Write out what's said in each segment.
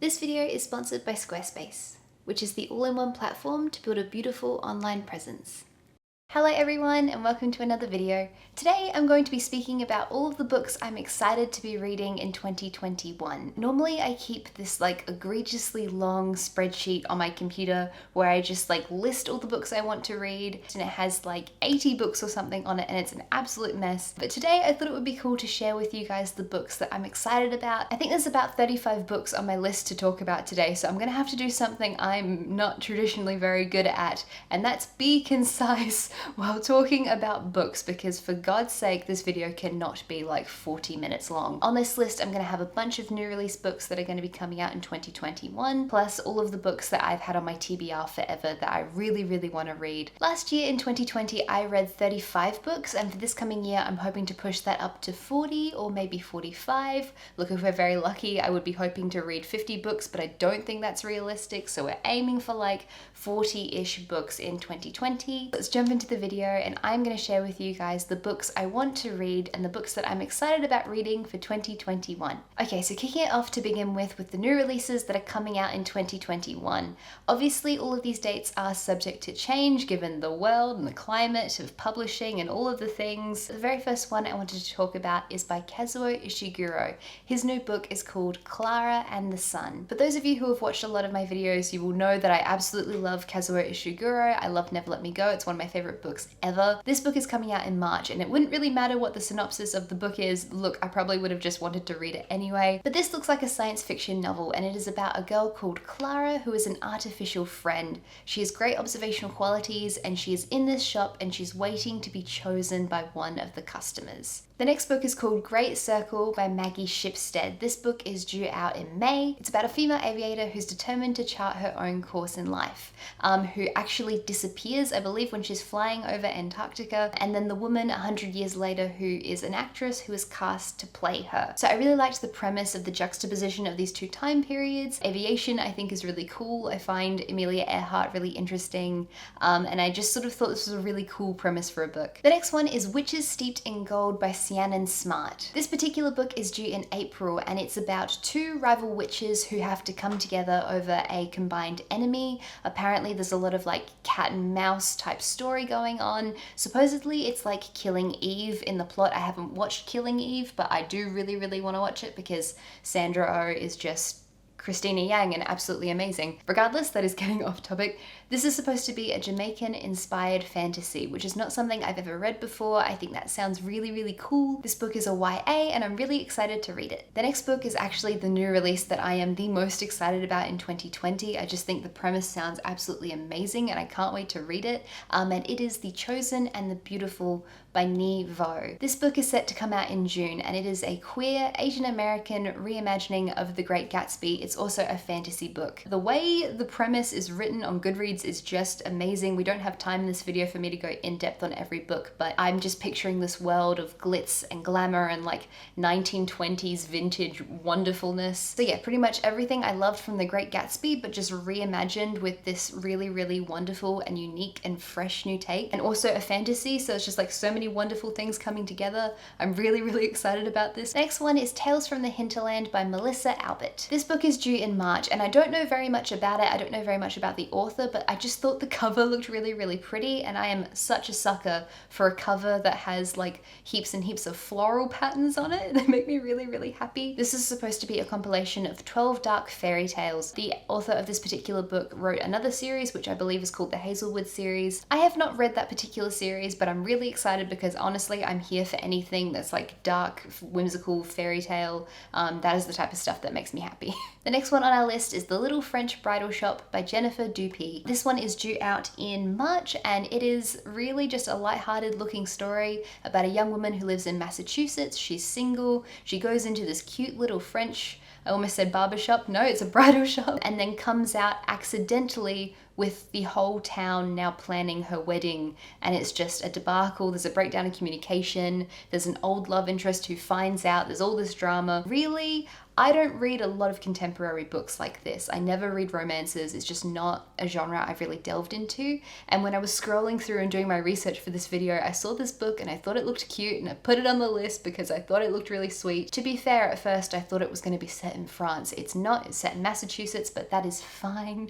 This video is sponsored by Squarespace, which is the all-in-one platform to build a beautiful online presence. Hello everyone and welcome to another video. Today I'm going to be speaking about all of the books I'm excited to be reading in 2021. Normally I keep this egregiously long spreadsheet on my computer where I just list all the books I want to read, and it has 80 books or something on it and it's an absolute mess. But today I thought it would be cool to share with you guys the books that I'm excited about. I think there's about 35 books on my list to talk about today, so I'm gonna have to do something I'm not traditionally very good at, and that's be concise while talking about books, because for God's sake this video cannot be 40 minutes long. On this list I'm going to have a bunch of new release books that are going to be coming out in 2021, plus all of the books that I've had on my TBR forever that I really want to read. Last year in 2020 I read 35 books, and for this coming year I'm hoping to push that up to 40 or maybe 45. Look, if we're very lucky I would be hoping to read 50 books, but I don't think that's realistic, so we're aiming for 40-ish books in 2020. Let's jump into the video and I'm going to share with you guys the books I want to read and the books that I'm excited about reading for 2021. Okay, so kicking it off to begin with the new releases that are coming out in 2021. Obviously all of these dates are subject to change given the world and the climate of publishing and all of the things. The very first one I wanted to talk about is by Kazuo Ishiguro. His new book is called Clara and the Sun. For those of you who have watched a lot of my videos, you will know that I absolutely love Kazuo Ishiguro. I love Never Let Me Go. It's one of my favorite books ever. This book is coming out in March and it wouldn't really matter what the synopsis of the book is. Look, I probably would have just wanted to read it anyway, but this looks like a science fiction novel, and it is about a girl called Clara who is an artificial friend. She has great observational qualities and she is in this shop and she's waiting to be chosen by one of the customers. The next book is called Great Circle by Maggie Shipstead. This book is due out in May. It's about a female aviator who's determined to chart her own course in life, who actually disappears, I believe, when she's flying over Antarctica, and then the woman 100 years later who is an actress who is cast to play her. So I really liked the premise of the juxtaposition of these two time periods. Aviation I think is really cool. I find Amelia Earhart really interesting, and I just sort of thought this was a really cool premise for a book. The next one is Witches Steeped in Gold by Rhiannon Smart. This particular book is due in April and it's about two rival witches who have to come together over a combined enemy. Apparently there's a lot of cat and mouse type story going on. Supposedly it's like Killing Eve in the plot. I haven't watched Killing Eve, but I do really want to watch it because Sandra Oh is just Christina Yang and absolutely amazing. Regardless, that is getting off topic. This is supposed to be a Jamaican-inspired fantasy, which is not something I've ever read before. I think that sounds really cool. This book is a YA and I'm really excited to read it. The next book is actually the new release that I am the most excited about in 2020. I just think the premise sounds absolutely amazing and I can't wait to read it. And it is The Chosen and the Beautiful by Ni Vo. This book is set to come out in June and it is a queer Asian American reimagining of The Great Gatsby. It's also a fantasy book. The way the premise is written on Goodreads is just amazing. We don't have time in this video for me to go in depth on every book, but I'm just picturing this world of glitz and glamour and 1920s vintage wonderfulness. So yeah, pretty much everything I loved from The Great Gatsby, but just reimagined with this really wonderful and unique and fresh new take, and also a fantasy, so it's just so many wonderful things coming together. I'm really excited about this. Next one is Tales from the Hinterland by Melissa Albert. This book is due in March and I don't know very much about it. I don't know very much about the author, but I just thought the cover looked really pretty, and I am such a sucker for a cover that has heaps and heaps of floral patterns on it. They make me really happy. This is supposed to be a compilation of 12 dark fairy tales. The author of this particular book wrote another series which I believe is called the Hazelwood series. I have not read that particular series, but I'm really excited because honestly I'm here for anything that's dark, whimsical fairy tale. That is the type of stuff that makes me happy. The next one on our list is The Little French Bridal Shop by Jennifer Dupee. This one is due out in March and it is really just a lighthearted looking story about a young woman who lives in Massachusetts. She's single. She goes into this cute little French, I almost said barbershop, no, it's a bridal shop, and then comes out accidentally with the whole town now planning her wedding, and it's just a debacle. There's a breakdown in communication, there's an old love interest who finds out, there's all this drama. Really I don't read a lot of contemporary books like this. I never read romances. It's just not a genre I've really delved into. And when I was scrolling through and doing my research for this video, I saw this book and I thought it looked cute and I put it on the list because I thought it looked really sweet. To be fair, at first I thought it was going to be set in France. It's not. It's set in Massachusetts, but that is fine.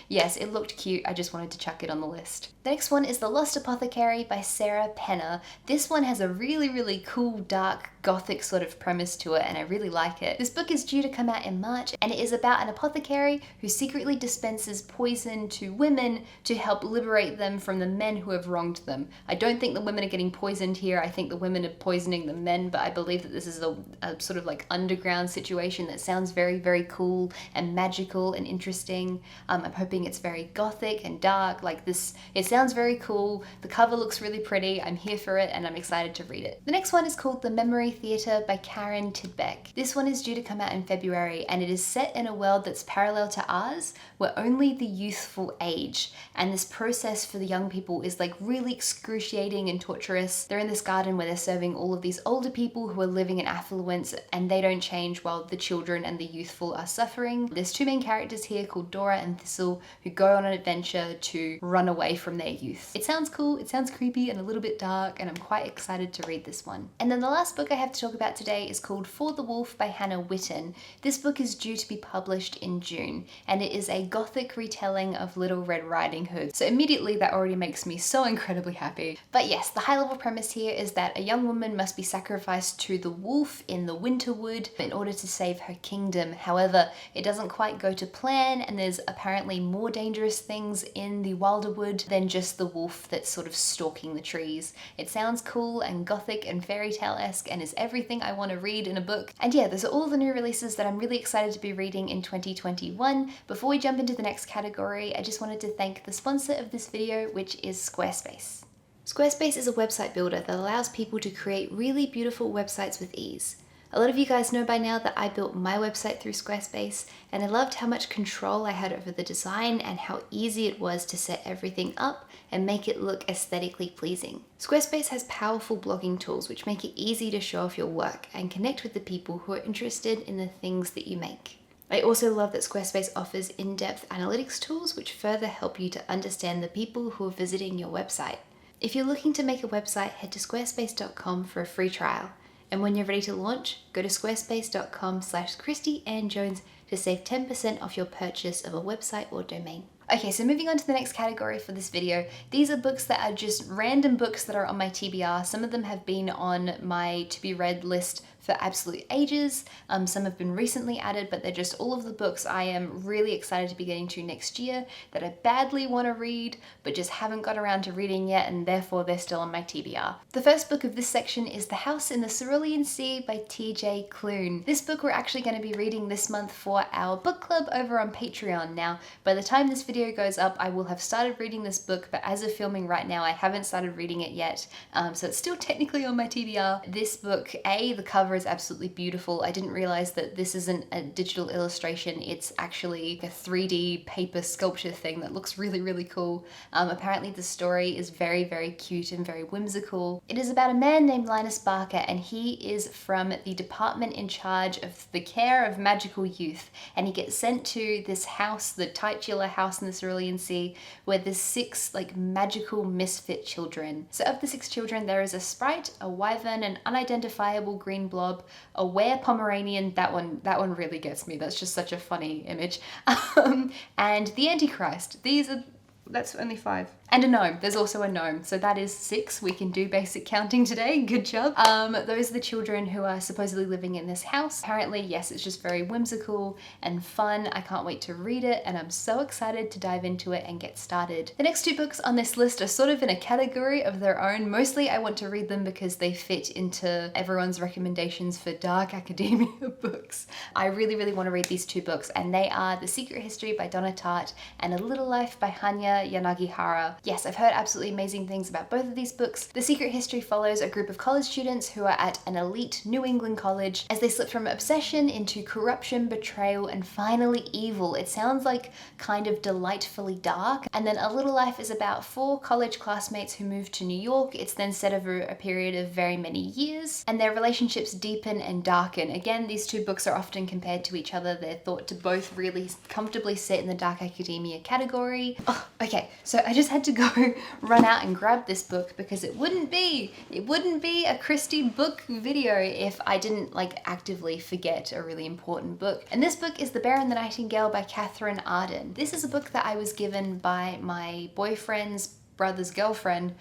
Yes, it looked cute. I just wanted to chuck it on the list. The next one is The Lost Apothecary by Sarah Penner. This one has a really cool, dark, gothic sort of premise to it, and I really like it. This book is due to come out in March, and it is about an apothecary who secretly dispenses poison to women to help liberate them from the men who have wronged them. I don't think the women are getting poisoned here. I think the women are poisoning the men, but I believe that this is a sort of like underground situation that sounds very cool and magical and interesting. I'm hoping it's very gothic and dark like this. It sounds very cool. The cover looks really pretty. I'm here for it and I'm excited to read it. The next one is called The Memory Theatre by Karen Tidbeck. This one is due to come out in February, and it is set in a world that's parallel to ours, where only the youthful age, and this process for the young people is like really excruciating and torturous. They're in this garden where they're serving all of these older people who are living in affluence, and they don't change while the children and the youthful are suffering. There's two main characters here called Dora and Thistle who go on an adventure to run away from their youth. It sounds cool, it sounds creepy and a little bit dark, and I'm quite excited to read this one. And then the last book I have to talk about today is called For the Wolf by Hannah Witten. This book is due to be published in June, and it is a gothic retelling of Little Red Riding Hood. So immediately that already makes me so incredibly happy. But yes, the high level premise here is that a young woman must be sacrificed to the wolf in the Winterwood in order to save her kingdom. However, it doesn't quite go to plan, and there's apparently more dangerous things in the Wilderwood than just the wolf that's sort of stalking the trees. It sounds cool and gothic and fairy tale-esque and is everything I want to read in a book. And yeah, those are all the new releases that I'm really excited to be reading in 2021. Before we jump into the next category, I just wanted to thank the sponsor of this video, which is Squarespace. Squarespace is a website builder that allows people to create really beautiful websites with ease. A lot of you guys know by now that I built my website through Squarespace, and I loved how much control I had over the design and how easy it was to set everything up and make it look aesthetically pleasing. Squarespace has powerful blogging tools which make it easy to show off your work and connect with the people who are interested in the things that you make. I also love that Squarespace offers in-depth analytics tools which further help you to understand the people who are visiting your website. If you're looking to make a website, head to squarespace.com for a free trial. And when you're ready to launch, go to squarespace.com/ChristyAnnJones to save 10% off your purchase of a website or domain. Okay, so moving on to the next category for this video. These are books that are just random books that are on my TBR. Some of them have been on my to be read list for absolute ages. Some have been recently added, but they're just all of the books I am really excited to be getting to next year that I badly want to read, but just haven't got around to reading yet, and therefore they're still on my TBR. The first book of this section is The House in the Cerulean Sea by TJ Klune. This book we're actually going to be reading this month for our book club over on Patreon. Now, by the time this video goes up, I will have started reading this book, but as of filming right now, I haven't started reading it yet, so it's still technically on my TBR. This book, the cover is absolutely beautiful. I didn't realize that this isn't a digital illustration, it's actually a 3D paper sculpture thing that looks really cool. Apparently the story is very cute and very whimsical. It is about a man named Linus Barker, and he is from the department in charge of the care of magical youth, and he gets sent to this house, the titular house in the Cerulean Sea, where there's 6 like magical misfit children. So of the 6 children, there is a sprite, a wyvern, an unidentifiable green blob, a were Pomeranian, that one really gets me. That's just such a funny image. And the Antichrist. That's only 5. And a gnome. There's also a gnome. So that is 6. We can do basic counting today. Good job. Those are the children who are supposedly living in this house. Apparently, yes, it's just very whimsical and fun. I can't wait to read it, and I'm so excited to dive into it and get started. The next 2 books on this list are sort of in a category of their own. Mostly I want to read them because they fit into everyone's recommendations for dark academia books. I really want to read these 2 books, and they are The Secret History by Donna Tartt and A Little Life by Hanya Yanagihara. TBR. Yes, I've heard absolutely amazing things about both of these books. The Secret History follows a group of college students who are at an elite New England college as they slip from obsession into corruption, betrayal, and finally evil. It sounds like kind of delightfully dark. And then A Little Life is about 4 college classmates who move to New York. It's then set over a period of very many years, and their relationships deepen and darken. Again, these two books are often compared to each other. They're thought to both really comfortably sit in the dark academia category. Oh, okay, so I just had to go run out and grab this book because it wouldn't be a Christie book video if I didn't like actively forget a really important book. And this book is The Bear and the Nightingale by Catherine Arden. This is a book that I was given by my boyfriend's brother's girlfriend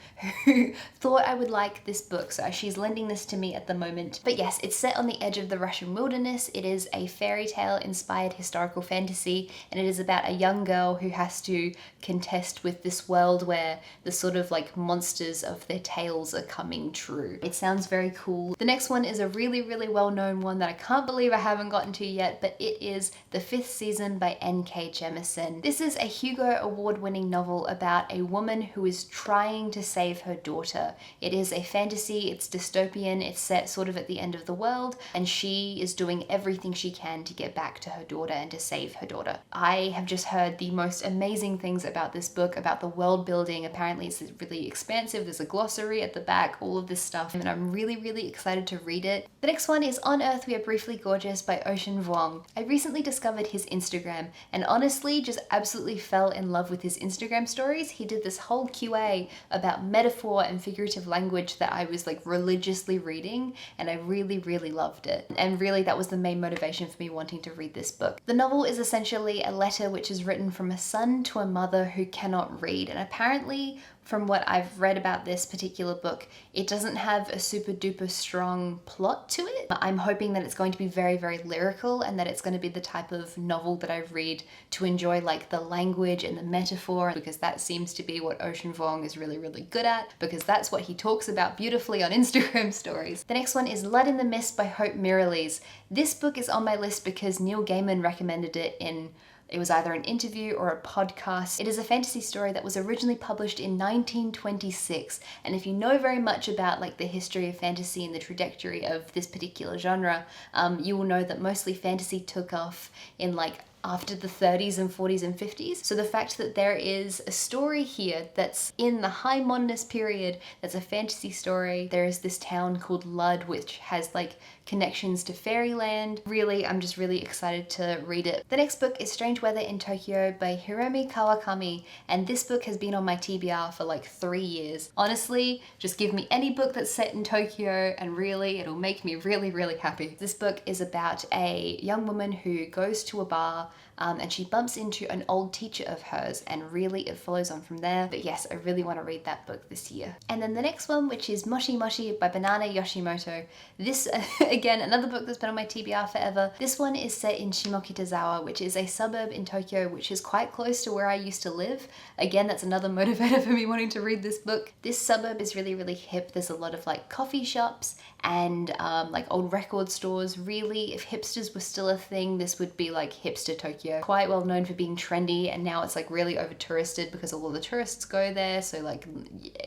who thought I would like this book, so she's lending this to me at the moment. But yes, it's set on the edge of the Russian wilderness. It is a fairy tale inspired historical fantasy, and it is about a young girl who has to contest with this world where the sort of like monsters of their tales are coming true. It sounds very cool. The next one is a really, really well-known one that I can't believe I haven't gotten to yet, but it is The Fifth Season by N.K. Jemisin. This is a Hugo Award-winning novel about a woman who is trying to save her daughter. It is a fantasy, it's dystopian, it's set sort of at the end of the world, and she is doing everything she can to get back to her daughter and to save her daughter. I have just heard the most amazing things about this book, about the world building. Apparently it's really expansive, there's a glossary at the back, all of this stuff, and I'm really, really excited to read it. The next one is On Earth We Are Briefly Gorgeous by Ocean Vuong. I recently discovered his Instagram and honestly just absolutely fell in love with his Instagram stories. He did this whole QA about metaphor and figurative language that I was like religiously reading, and I really, really loved it. And really that was the main motivation for me wanting to read this book. The novel is essentially a letter which is written from a son to a mother who cannot read, and apparently from what I've read about this particular book, it doesn't have a super duper strong plot to it. I'm hoping that it's going to be very, very lyrical and that it's going to be the type of novel that I read to enjoy like the language and the metaphor, because that seems to be what Ocean Vuong is really, really good at, because that's what he talks about beautifully on Instagram stories. The next one is Blood in the Mist by Hope Mirrlees. This book is on my list because Neil Gaiman recommended it it was either an interview or a podcast. It is a fantasy story that was originally published in 1926. And if you know very much about like the history of fantasy and the trajectory of this particular genre, you will know that mostly fantasy took off in like after the 30s and 40s and 50s. So the fact that there is a story here that's in the high modernist period, that's a fantasy story. There is this town called Lud, which has like connections to fairyland. Really, I'm just really excited to read it. The next book is Strange Weather in Tokyo by Hiromi Kawakami, and this book has been on my TBR for like 3 years. Honestly, just give me any book that's set in Tokyo and really it'll make me really, really happy. This book is about a young woman who goes to a bar and she bumps into an old teacher of hers, and really it follows on from there. But yes, I really want to read that book this year. And then the next one, which is Moshi Moshi by Banana Yoshimoto. This, again, another book that's been on my TBR forever. This one is set in Shimokitazawa, which is a suburb in Tokyo, which is quite close to where I used to live. Again, that's another motivator for me wanting to read this book. This suburb is really, really hip. There's a lot of like coffee shops and like old record stores. Really, if hipsters were still a thing, this would be like hipster Tokyo. Quite well known for being trendy, and now it's like really over touristed because all of the tourists go there. So like,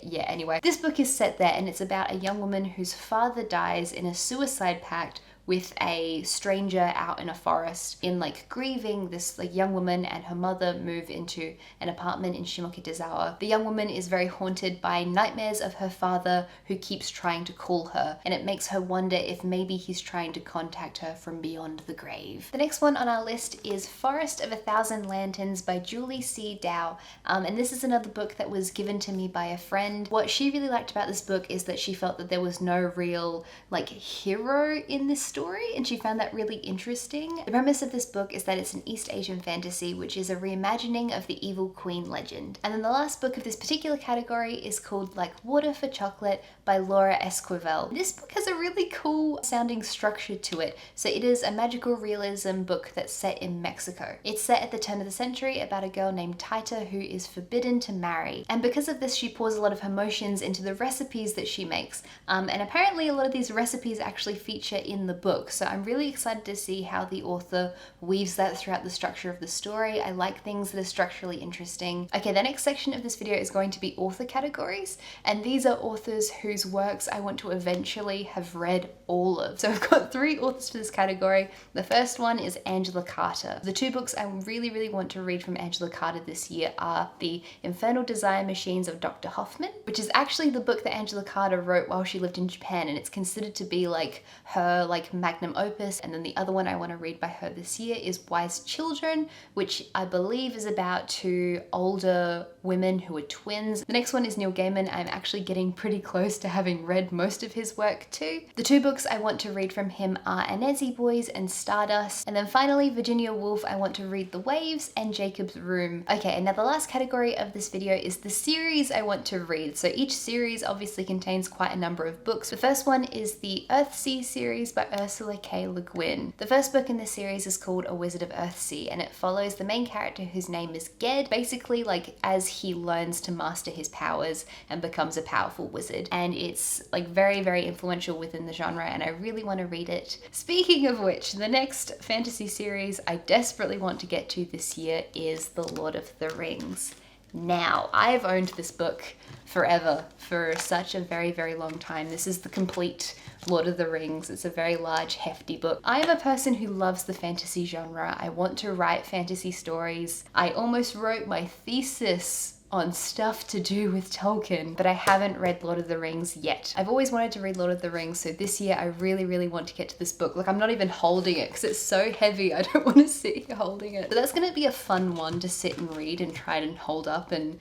yeah, anyway. This book is set there, and it's about a young woman whose father dies in a suicide pact with a stranger out in a forest. In like grieving, this like young woman and her mother move into an apartment in Shimokitazawa. The young woman is very haunted by nightmares of her father who keeps trying to call her, and it makes her wonder if maybe he's trying to contact her from beyond the grave. The next one on our list is Forest of a Thousand Lanterns by Julie C. Dow, and this is another book that was given to me by a friend. What she really liked about this book is that she felt that there was no real like hero in this story, and she found that really interesting. The premise of this book is that it's an East Asian fantasy, which is a reimagining of the Evil Queen legend. And then the last book of this particular category is called Like Water for Chocolate by Laura Esquivel. This book has a really cool sounding structure to it. So it is a magical realism book that's set in Mexico. It's set at the turn of the century about a girl named Taita who is forbidden to marry. And because of this, she pours a lot of emotions into the recipes that she makes. And apparently a lot of these recipes actually feature in the book. book. So I'm really excited to see how the author weaves that throughout the structure of the story. I like things that are structurally interesting. Okay, the next section of this video is going to be author categories, and these are authors whose works I want to eventually have read all of. So I've got 3 authors for this category. The first one is Angela Carter. The 2 books I really want to read from Angela Carter this year are The Infernal Desire Machines of Dr. Hoffman, which is actually the book that Angela Carter wrote while she lived in Japan, and it's considered to be like her magnum opus. And then the other one I want to read by her this year is Wise Children, which I believe is about 2 older women who are twins. The next one is Neil Gaiman. I'm actually getting pretty close to having read most of his work too. The 2 books I want to read from him are Anansi Boys and Stardust. And then finally, Virginia Woolf, I want to read The Waves and Jacob's Room. Okay, and now the last category of this video is the series I want to read. So each series obviously contains quite a number of books. The first one is the Earthsea series by Ursula K. Le Guin. The first book in this series is called A Wizard of Earthsea, and it follows the main character whose name is Ged, basically like as he learns to master his powers and becomes a powerful wizard. And it's like very influential within the genre, and I really want to read it. Speaking of which, the next fantasy series I desperately want to get to this year is The Lord of the Rings. Now, I've owned this book forever, for such a very long time. This is the complete Lord of the Rings. It's a very large, hefty book. I am a person who loves the fantasy genre. I want to write fantasy stories. I almost wrote my thesis on stuff to do with Tolkien, but I haven't read Lord of the Rings yet. I've always wanted to read Lord of the Rings, so this year I really want to get to this book. Like, I'm not even holding it because it's so heavy. I don't want to sit here holding it. But that's gonna be a fun one to sit and read and try and hold up and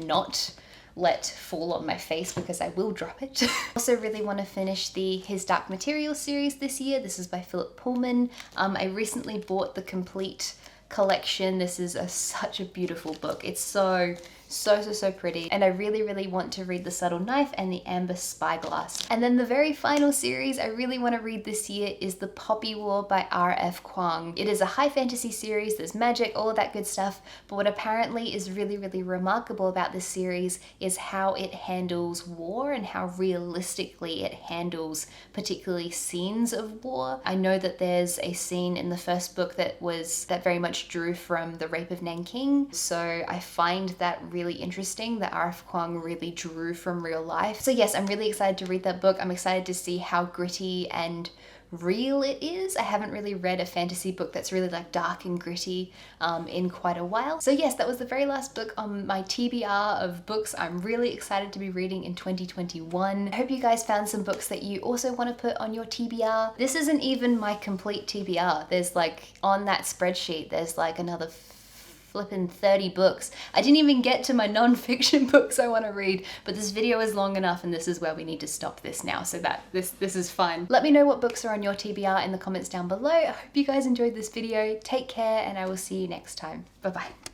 not let fall on my face, because I will drop it. I also really want to finish the His Dark Materials series this year. This is by Philip Pullman. I recently bought the complete collection. This is such a beautiful book. It's so pretty, and I really want to read The Subtle Knife and The Amber Spyglass. And then the very final series I really want to read this year is The Poppy War by R.F. Kuang. It is a high fantasy series, there's magic, all of that good stuff, but what apparently is really remarkable about this series is how it handles war and how realistically it handles particularly scenes of war. I know that there's a scene in the first book that very much drew from the Rape of Nanking, so I find that really interesting that R.F. Kuang really drew from real life. So yes, I'm really excited to read that book. I'm excited to see how gritty and real it is. I haven't really read a fantasy book that's really like dark and gritty in quite a while. So yes, that was the very last book on my TBR of books I'm really excited to be reading in 2021. I hope you guys found some books that you also want to put on your TBR. This isn't even my complete TBR. There's like, on that spreadsheet, there's like another flipping 30 books. I didn't even get to my non-fiction books I want to read, but this video is long enough and this is where we need to stop this now, so that this is fine. Let me know what books are on your TBR in the comments down below. I hope you guys enjoyed this video. Take care, and I will see you next time. Bye bye.